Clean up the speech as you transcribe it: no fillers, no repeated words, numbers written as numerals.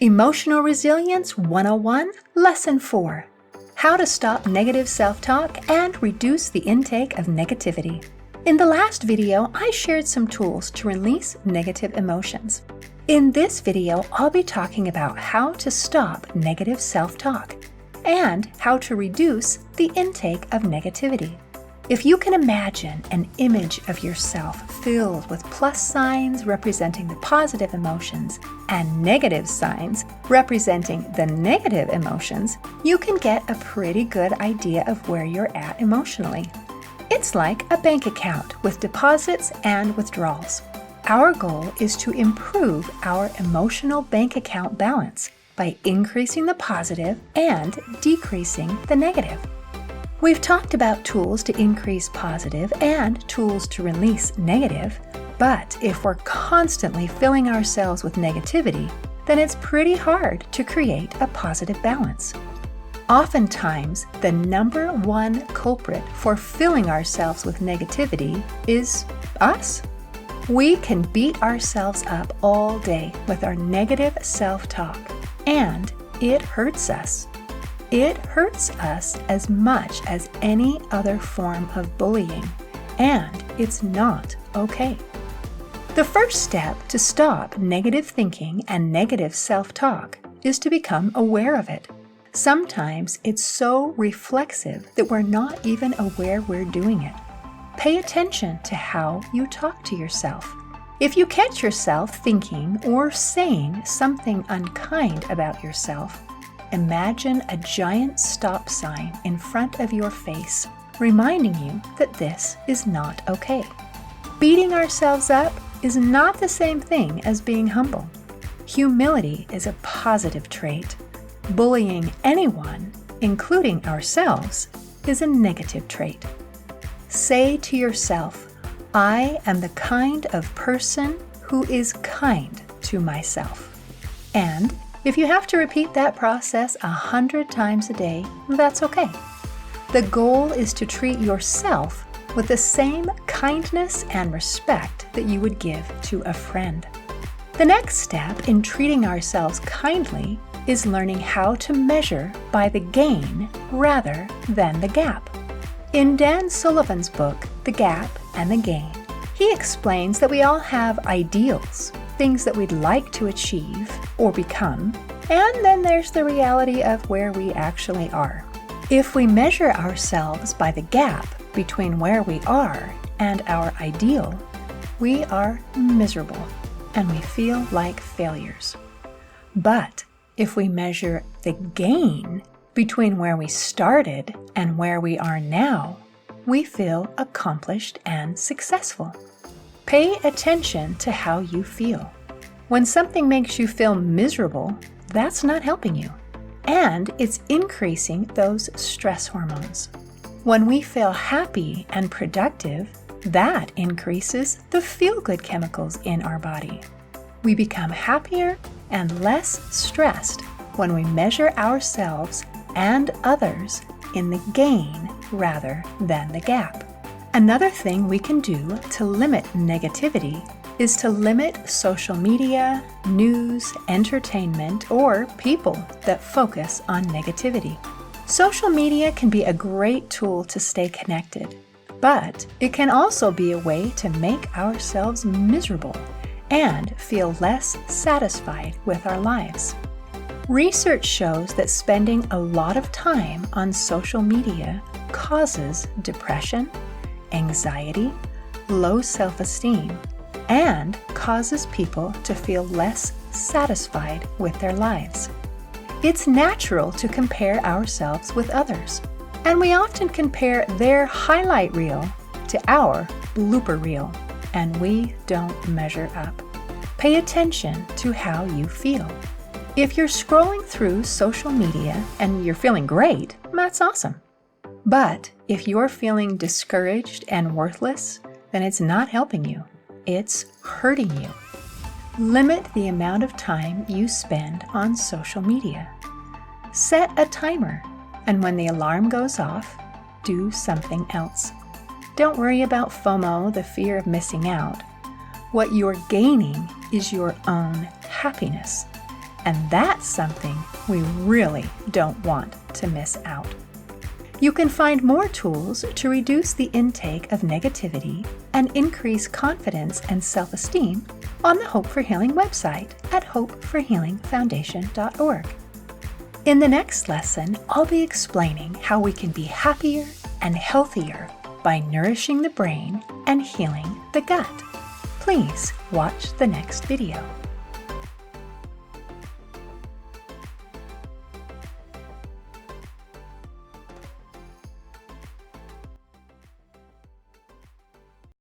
Emotional Resilience 101, Lesson 4. How to stop negative self-talk and reduce the intake of negativity. In the last video, I shared some tools to release negative emotions. In this video, I'll be talking about how to stop negative self-talk and how to reduce the intake of negativity. If you can imagine an image of yourself filled with plus signs representing the positive emotions and negative signs representing the negative emotions, you can get a pretty good idea of where you're at emotionally. It's like a bank account with deposits and withdrawals. Our goal is to improve our emotional bank account balance by increasing the positive and decreasing the negative. We've talked about tools to increase positive and tools to release negative, but if we're constantly filling ourselves with negativity, then it's pretty hard to create a positive balance. Oftentimes, the number one culprit for filling ourselves with negativity is us. We can beat ourselves up all day with our negative self-talk, and it hurts us. It hurts us as much as any other form of bullying, and it's not okay. The first step to stop negative thinking and negative self-talk is to become aware of it. Sometimes it's so reflexive that we're not even aware we're doing it. Pay attention to how you talk to yourself. If you catch yourself thinking or saying something unkind about yourself, imagine a giant stop sign in front of your face, reminding you that this is not okay. Beating ourselves up is not the same thing as being humble. Humility is a positive trait. Bullying anyone, including ourselves, is a negative trait. Say to yourself, I am the kind of person who is kind to myself. And if you have to repeat that process 100 times a day, that's okay. The goal is to treat yourself with the same kindness and respect that you would give to a friend. The next step in treating ourselves kindly is learning how to measure by the gain rather than the gap. In Dan Sullivan's book, The Gap and the Gain, he explains that we all have ideals, things that we'd like to achieve or become, and then there's the reality of where we actually are. If we measure ourselves by the gap between where we are and our ideal, we are miserable and we feel like failures. But if we measure the gain between where we started and where we are now, we feel accomplished and successful. Pay attention to how you feel. When something makes you feel miserable, that's not helping you, and it's increasing those stress hormones. When we feel happy and productive, that increases the feel-good chemicals in our body. We become happier and less stressed when we measure ourselves and others in the gain rather than the gap. Another thing we can do to limit negativity is to limit social media, news, entertainment, or people that focus on negativity. Social media can be a great tool to stay connected, but it can also be a way to make ourselves miserable and feel less satisfied with our lives. Research shows that spending a lot of time on social media causes depression, anxiety, low self-esteem, and causes people to feel less satisfied with their lives. It's natural to compare ourselves with others, and we often compare their highlight reel to our blooper reel, and we don't measure up. Pay attention to how you feel. If you're scrolling through social media and you're feeling great, that's awesome. But if you're feeling discouraged and worthless, then it's not helping you. It's hurting you. Limit the amount of time you spend on social media. Set a timer, and when the alarm goes off, do something else. Don't worry about FOMO, the fear of missing out. What you're gaining is your own happiness. And that's something we really don't want to miss out. You can find more tools to reduce the intake of negativity and increase confidence and self-esteem on the Hope for Healing website at hopeforhealingfoundation.org. In the next lesson, I'll be explaining how we can be happier and healthier by nourishing the brain and healing the gut. Please watch the next video.